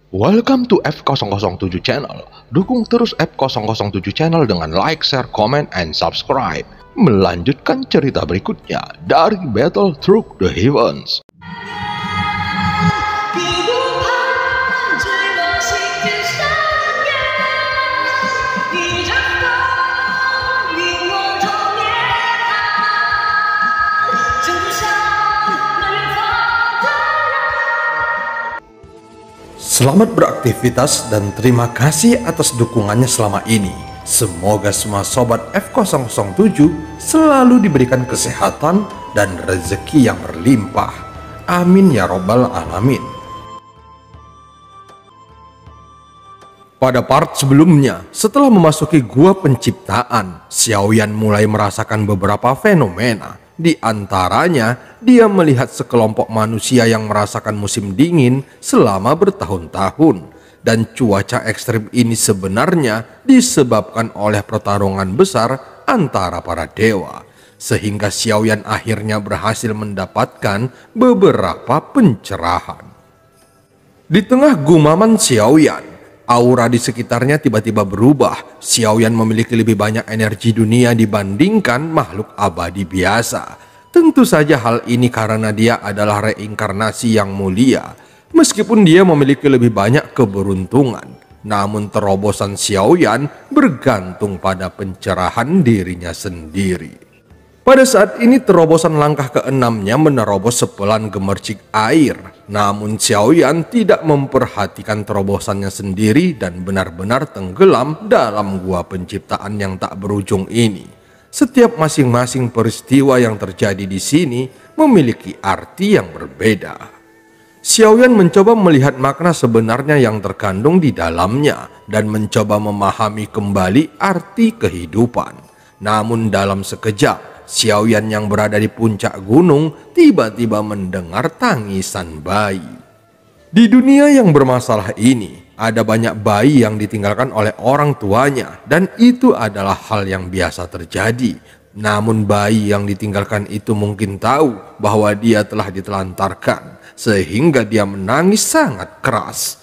Welcome to F007 Channel. Dukung terus F007 Channel dengan like, share, comment, and subscribe. Melanjutkan cerita berikutnya dari Battle Through the Heavens. Selamat beraktivitas dan terima kasih atas dukungannya selama ini. Semoga semua sobat F007 selalu diberikan kesehatan dan rezeki yang berlimpah. Amin ya robbal alamin. Pada part sebelumnya, setelah memasuki gua penciptaan, Xiaoyan mulai merasakan beberapa fenomena. Di antaranya, dia melihat sekelompok manusia yang merasakan musim dingin selama bertahun-tahun. Dan cuaca ekstrim ini sebenarnya disebabkan oleh pertarungan besar antara para dewa. Sehingga Xiaoyan akhirnya berhasil mendapatkan beberapa pencerahan. Di tengah gumaman Xiaoyan, aura di sekitarnya tiba-tiba berubah. Xiaoyan memiliki lebih banyak energi dunia dibandingkan makhluk abadi biasa. Tentu saja hal ini karena dia adalah reinkarnasi yang mulia. Meskipun dia memiliki lebih banyak keberuntungan, namun terobosan Xiaoyan bergantung pada pencerahan dirinya sendiri. Pada saat ini terobosan langkah keenamnya menerobos sepelan gemercik air. Namun Xiaoyan tidak memperhatikan terobosannya sendiri dan benar-benar tenggelam dalam gua penciptaan yang tak berujung ini. Setiap masing-masing peristiwa yang terjadi di sini memiliki arti yang berbeda. Xiaoyan mencoba melihat makna sebenarnya yang terkandung di dalamnya dan mencoba memahami kembali arti kehidupan. Namun dalam sekejap, Xiaoyan yang berada di puncak gunung tiba-tiba mendengar tangisan bayi. Di dunia yang bermasalah ini, ada banyak bayi yang ditinggalkan oleh orang tuanya dan itu adalah hal yang biasa terjadi. Namun bayi yang ditinggalkan itu mungkin tahu bahwa dia telah ditelantarkan sehingga dia menangis sangat keras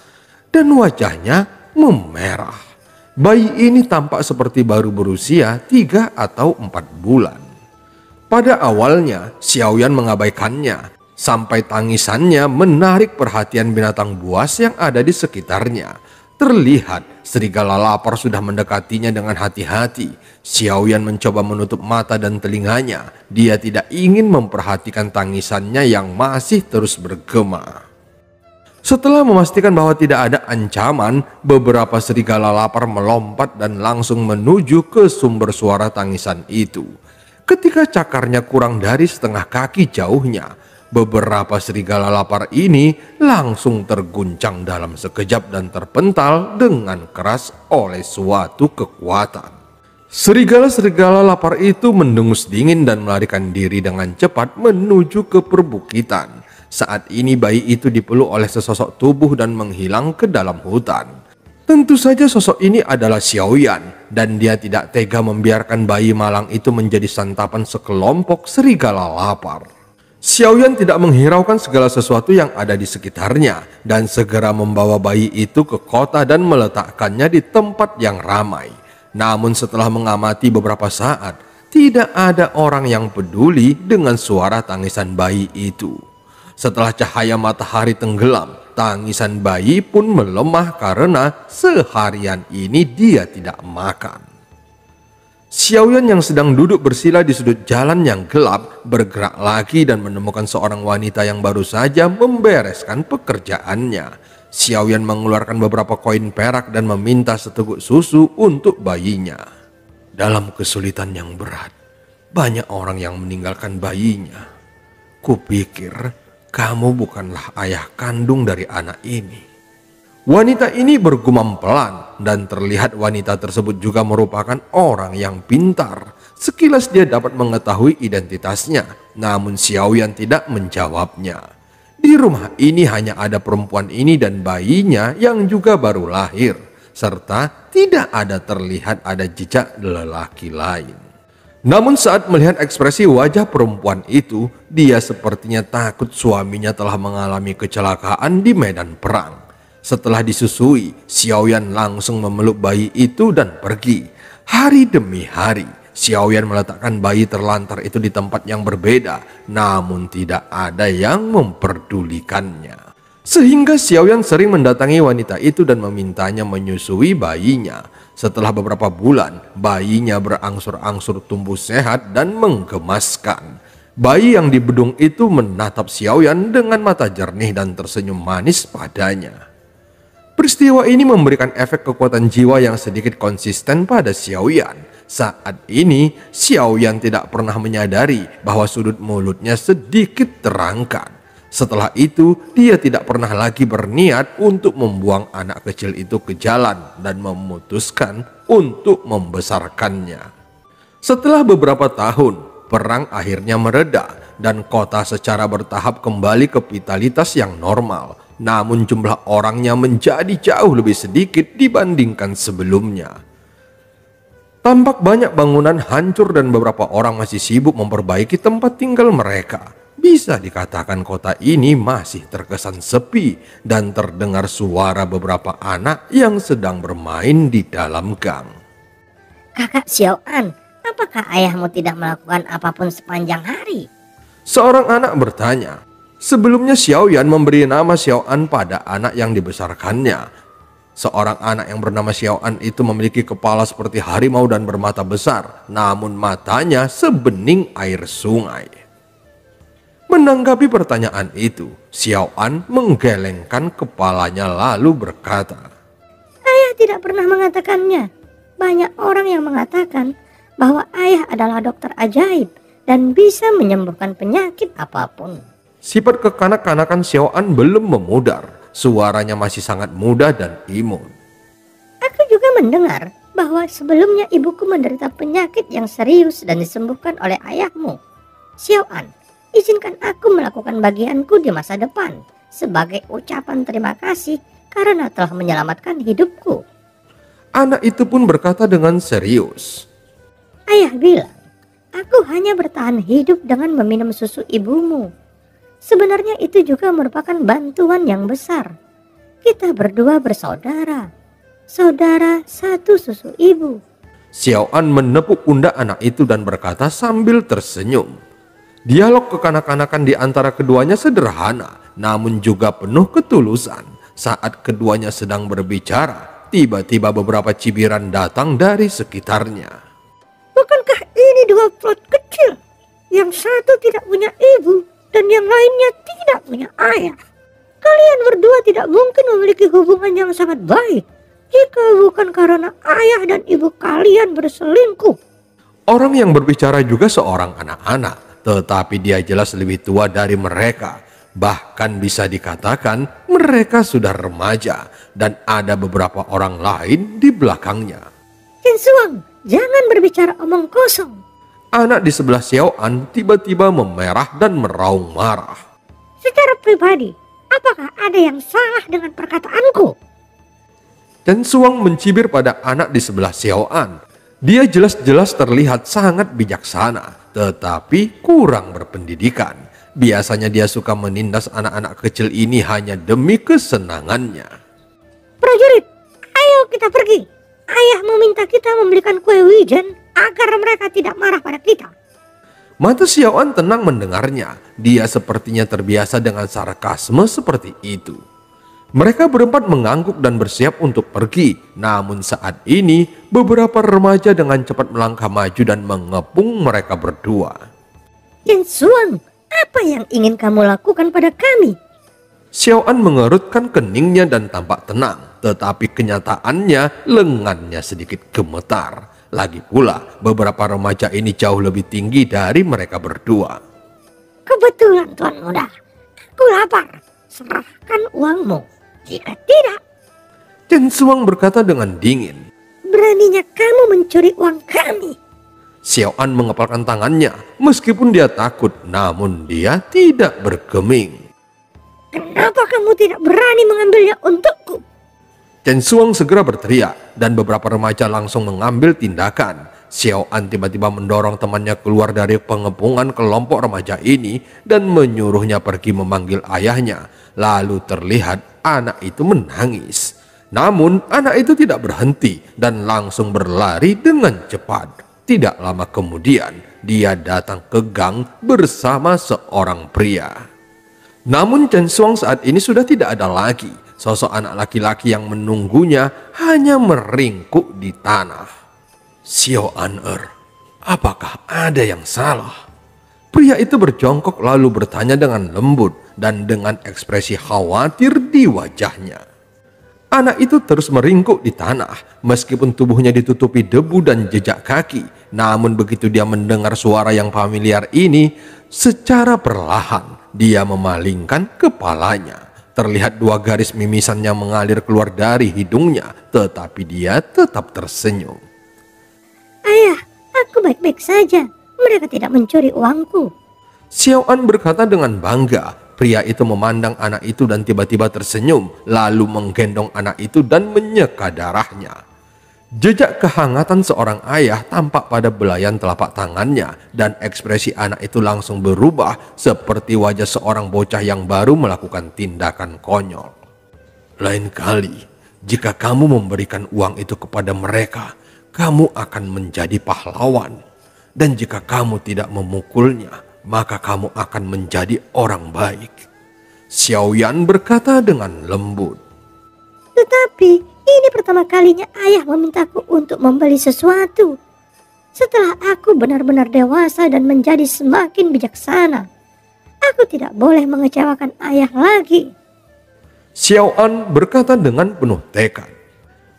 dan wajahnya memerah. Bayi ini tampak seperti baru berusia 3 atau 4 bulan. Pada awalnya, Xiaoyan mengabaikannya, sampai tangisannya menarik perhatian binatang buas yang ada di sekitarnya. Terlihat serigala lapar sudah mendekatinya dengan hati-hati. Xiaoyan mencoba menutup mata dan telinganya. Dia tidak ingin memperhatikan tangisannya yang masih terus bergema. Setelah memastikan bahwa tidak ada ancaman, beberapa serigala lapar melompat dan langsung menuju ke sumber suara tangisan itu. Ketika cakarnya kurang dari setengah kaki jauhnya, beberapa serigala lapar ini langsung terguncang dalam sekejap dan terpental dengan keras oleh suatu kekuatan. Serigala-serigala lapar itu mendengus dingin dan melarikan diri dengan cepat menuju ke perbukitan. Saat ini bayi itu dipeluk oleh sesosok tubuh dan menghilang ke dalam hutan. Tentu saja sosok ini adalah Xiaoyan dan dia tidak tega membiarkan bayi malang itu menjadi santapan sekelompok serigala lapar. Xiaoyan tidak menghiraukan segala sesuatu yang ada di sekitarnya dan segera membawa bayi itu ke kota dan meletakkannya di tempat yang ramai. Namun setelah mengamati beberapa saat, tidak ada orang yang peduli dengan suara tangisan bayi itu. Setelah cahaya matahari tenggelam, tangisan bayi pun melemah karena seharian ini dia tidak makan. Xiaoyan yang sedang duduk bersila di sudut jalan yang gelap bergerak lagi dan menemukan seorang wanita yang baru saja membereskan pekerjaannya. Xiaoyan mengeluarkan beberapa koin perak dan meminta seteguk susu untuk bayinya. Dalam kesulitan yang berat, banyak orang yang meninggalkan bayinya. Kupikir kamu bukanlah ayah kandung dari anak ini. Wanita ini bergumam pelan dan terlihat wanita tersebut juga merupakan orang yang pintar. Sekilas dia dapat mengetahui identitasnya, namun Xiaoyan tidak menjawabnya. Di rumah ini hanya ada perempuan ini dan bayinya yang juga baru lahir, serta tidak ada terlihat ada jejak lelaki lain. Namun saat melihat ekspresi wajah perempuan itu, dia sepertinya takut suaminya telah mengalami kecelakaan di medan perang. Setelah disusui, Xiaoyan langsung memeluk bayi itu dan pergi. Hari demi hari, Xiaoyan meletakkan bayi terlantar itu di tempat yang berbeda, namun tidak ada yang memperdulikannya. Sehingga Xiaoyan sering mendatangi wanita itu dan memintanya menyusui bayinya. Setelah beberapa bulan, bayinya berangsur-angsur tumbuh sehat dan menggemaskan. Bayi yang di bedung itu menatap Xiaoyan dengan mata jernih dan tersenyum manis padanya. Peristiwa ini memberikan efek kekuatan jiwa yang sedikit konsisten pada Xiaoyan. Saat ini, Xiaoyan tidak pernah menyadari bahwa sudut mulutnya sedikit terangkat. Setelah itu, dia tidak pernah lagi berniat untuk membuang anak kecil itu ke jalan dan memutuskan untuk membesarkannya. Setelah beberapa tahun, perang akhirnya mereda dan kota secara bertahap kembali ke vitalitas yang normal. Namun jumlah orangnya menjadi jauh lebih sedikit dibandingkan sebelumnya. Tampak banyak bangunan hancur dan beberapa orang masih sibuk memperbaiki tempat tinggal mereka. Bisa dikatakan kota ini masih terkesan sepi dan terdengar suara beberapa anak yang sedang bermain di dalam gang. Kakak Xiaoyan, apakah ayahmu tidak melakukan apapun sepanjang hari? Seorang anak bertanya. Sebelumnya Xiaoyan memberi nama Xiaoyan pada anak yang dibesarkannya. Seorang anak yang bernama Xiaoyan itu memiliki kepala seperti harimau dan bermata besar, namun matanya sebening air sungai. Menanggapi pertanyaan itu, Xiaoyan menggelengkan kepalanya lalu berkata, Ayah tidak pernah mengatakannya. Banyak orang yang mengatakan bahwa ayah adalah dokter ajaib dan bisa menyembuhkan penyakit apapun. Sifat kekanak-kanakan Xiaoyan belum memudar. Suaranya masih sangat muda dan imun. Aku juga mendengar bahwa sebelumnya ibuku menderita penyakit yang serius dan disembuhkan oleh ayahmu. Xiaoyan, izinkan aku melakukan bagianku di masa depan sebagai ucapan terima kasih karena telah menyelamatkan hidupku. Anak itu pun berkata dengan serius. Ayah bilang, aku hanya bertahan hidup dengan meminum susu ibumu. Sebenarnya itu juga merupakan bantuan yang besar. Kita berdua bersaudara. Saudara satu susu ibu. Xiaoyan menepuk pundak anak itu dan berkata sambil tersenyum. Dialog kekanak-kanakan di antara keduanya sederhana, namun juga penuh ketulusan. Saat keduanya sedang berbicara, tiba-tiba beberapa cibiran datang dari sekitarnya. Bukankah ini dua plot kecil? Yang satu tidak punya ibu dan yang lainnya tidak punya ayah. Kalian berdua tidak mungkin memiliki hubungan yang sangat baik jika bukan karena ayah dan ibu kalian berselingkuh. Orang yang berbicara juga seorang anak-anak, tetapi dia jelas lebih tua dari mereka. Bahkan bisa dikatakan mereka sudah remaja dan ada beberapa orang lain di belakangnya. Chen Suang, jangan berbicara omong kosong. Anak di sebelah Xiaoyan tiba-tiba memerah dan meraung marah. Secara pribadi, apakah ada yang salah dengan perkataanku? Chen Suang mencibir pada anak di sebelah Xiaoyan. Dia jelas-jelas terlihat sangat bijaksana, tetapi kurang berpendidikan. Biasanya dia suka menindas anak-anak kecil ini hanya demi kesenangannya. Prajurit, ayo kita pergi. Ayah meminta kita membelikan kue wijen agar mereka tidak marah pada kita. Mata Xiaoyan tenang mendengarnya. Dia sepertinya terbiasa dengan sarkasme seperti itu. Mereka berempat mengangguk dan bersiap untuk pergi. Namun saat ini beberapa remaja dengan cepat melangkah maju dan mengepung mereka berdua. Chen Suang, apa yang ingin kamu lakukan pada kami? Xiaoyan mengerutkan keningnya dan tampak tenang. Tetapi kenyataannya lengannya sedikit gemetar. Lagi pula beberapa remaja ini jauh lebih tinggi dari mereka berdua. Kebetulan Tuan Muda, aku lapar. Serahkan uangmu. Jika tidak, Chen Suang berkata dengan dingin. Beraninya kamu mencuri uang kami. Xiaoyan mengepalkan tangannya. Meskipun dia takut, namun dia tidak bergeming. Kenapa kamu tidak berani mengambilnya untukku? Chen Suang segera berteriak dan beberapa remaja langsung mengambil tindakan. Xiaoyan tiba-tiba mendorong temannya keluar dari pengepungan kelompok remaja ini dan menyuruhnya pergi memanggil ayahnya. Lalu terlihat anak itu menangis. Namun anak itu tidak berhenti dan langsung berlari dengan cepat. Tidak lama kemudian dia datang ke gang bersama seorang pria. Namun Chen Xuang saat ini sudah tidak ada lagi. Sosok anak laki-laki yang menunggunya hanya meringkuk di tanah. Xiao An apakah ada yang salah? Pria itu berjongkok lalu bertanya dengan lembut dan dengan ekspresi khawatir di wajahnya. Anak itu terus meringkuk di tanah meskipun tubuhnya ditutupi debu dan jejak kaki. Namun begitu dia mendengar suara yang familiar ini, secara perlahan dia memalingkan kepalanya. Terlihat 2 garis mimisan yang mengalir keluar dari hidungnya, tetapi dia tetap tersenyum. Ayah, aku baik-baik saja. Mereka tidak mencuri uangku. Xiao An berkata dengan bangga. Pria itu memandang anak itu dan tiba-tiba tersenyum, lalu menggendong anak itu dan menyeka darahnya. Jejak kehangatan seorang ayah tampak pada belayan telapak tangannya dan ekspresi anak itu langsung berubah seperti wajah seorang bocah yang baru melakukan tindakan konyol. Lain kali, jika kamu memberikan uang itu kepada mereka, kamu akan menjadi pahlawan. Dan jika kamu tidak memukulnya, maka kamu akan menjadi orang baik. Xiaoyan berkata dengan lembut. Tetapi ini pertama kalinya ayah memintaku untuk membeli sesuatu. Setelah aku benar-benar dewasa dan menjadi semakin bijaksana, aku tidak boleh mengecewakan ayah lagi. Xiaoan berkata dengan penuh tekad.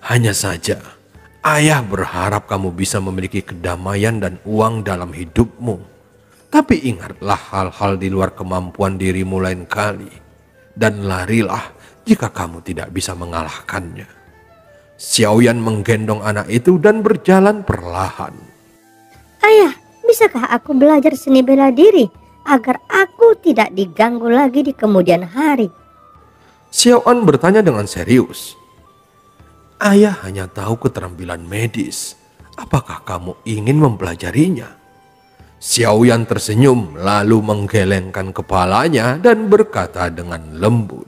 Hanya saja, ayah berharap kamu bisa memiliki kedamaian dan uang dalam hidupmu. Tapi ingatlah hal-hal di luar kemampuan dirimu lain kali. Dan larilah jika kamu tidak bisa mengalahkannya. Xiaoyan menggendong anak itu dan berjalan perlahan. Ayah, bisakah aku belajar seni bela diri agar aku tidak diganggu lagi di kemudian hari? Xiaoan bertanya dengan serius. Ayah hanya tahu keterampilan medis. Apakah kamu ingin mempelajarinya? Xiaoyan tersenyum lalu menggelengkan kepalanya dan berkata dengan lembut.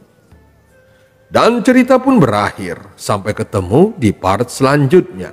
Dan cerita pun berakhir sampai ketemu di part selanjutnya.